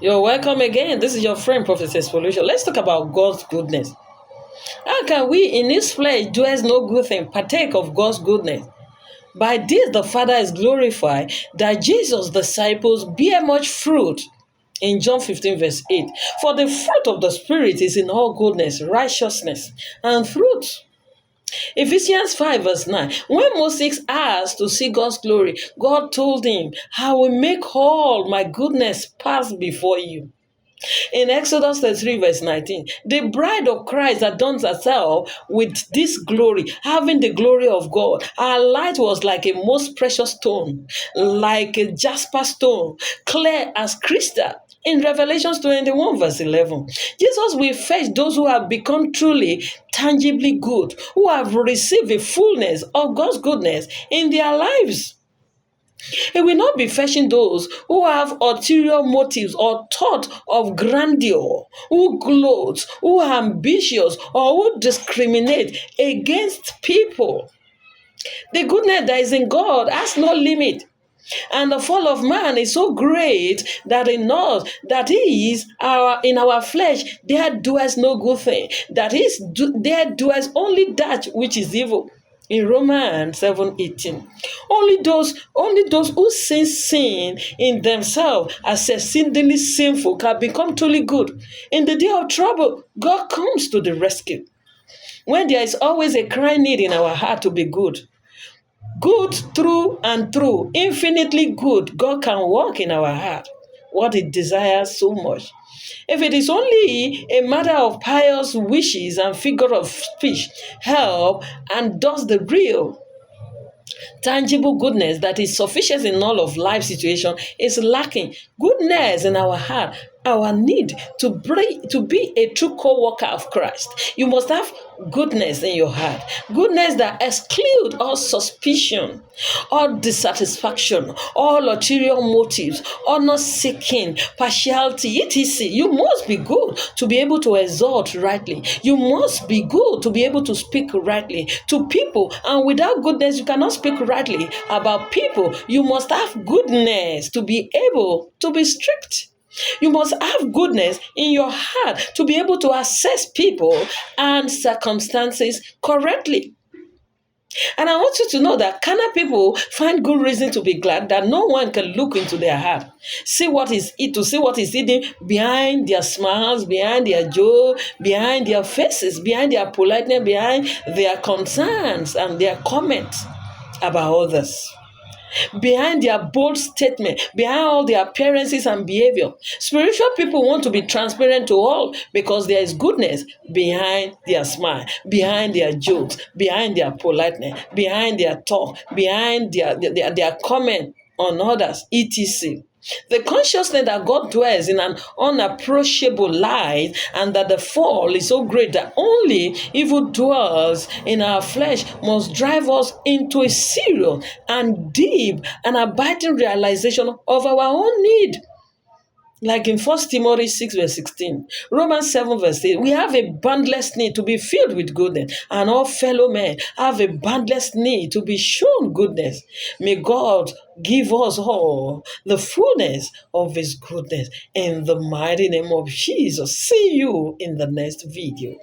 You're welcome again. This is your friend, Prophetess Felicia. Let's talk about God's goodness. How can we in this flesh do us no good thing, partake of God's goodness? By this the Father is glorified, that Jesus' disciples bear much fruit. In John 15, verse 8. For the fruit of the Spirit is in all goodness, righteousness, and truth. Ephesians 5 verse 9. When Moses asked to see God's glory, God told him, I will make all my goodness pass before you. In Exodus 33 verse 19, the bride of Christ adorns herself with this glory, having the glory of God. Our light was like a most precious stone, like a jasper stone, clear as crystal. In Revelation 21 verse 11, Jesus will fetch those who have become truly, tangibly good, who have received the fullness of God's goodness in their lives. He will not be fetching those who have ulterior motives or thought of grandeur, who gloat, who are ambitious, or who discriminate against people. The goodness that is in God has no limit. And the fall of man is so great that in us, that is in our flesh, there doeth no good thing. That is, there doeth only that which is evil. In Romans 7:18, only those who sin in themselves as exceedingly sinful can become truly good. In the day of trouble, God comes to the rescue. When there is always a crying need in our heart to be good, good through and through, infinitely good, God can work in our heart what it desires so much. If it is only a matter of pious wishes and figure of speech, help and does the real tangible goodness that is sufficient in all of life situation is lacking. Goodness in our heart, our need to be a true co-worker of Christ. You must have goodness in your heart. Goodness that exclude all suspicion, all dissatisfaction, all ulterior motives, all not seeking, partiality, etc. You must be good to be able to exhort rightly. You must be good to be able to speak rightly to people. And without goodness, you cannot speak rightly about people. You must have goodness to be able to be strict. You must have goodness in your heart to be able to assess people and circumstances correctly. And I want you to know that carnal people find good reason to be glad that no one can look into their heart, see what is hidden behind their smiles, behind their joy, behind their faces, behind their politeness, behind their concerns and their comments about others. Behind their bold statement, behind all their appearances and behavior. Spiritual people want to be transparent to all because there is goodness behind their smile, behind their jokes, behind their politeness, behind their talk, behind their comment on others, etc. The consciousness that God dwells in an unapproachable light and that the fall is so great that only evil dwells in our flesh must drive us into a serious and deep and abiding realization of our own need. Like in 1 Timothy 6 verse 16, Romans 7 verse 8, we have a boundless need to be filled with goodness, and all fellow men have a boundless need to be shown goodness. May God give us all the fullness of His goodness in the mighty name of Jesus. See you in the next video.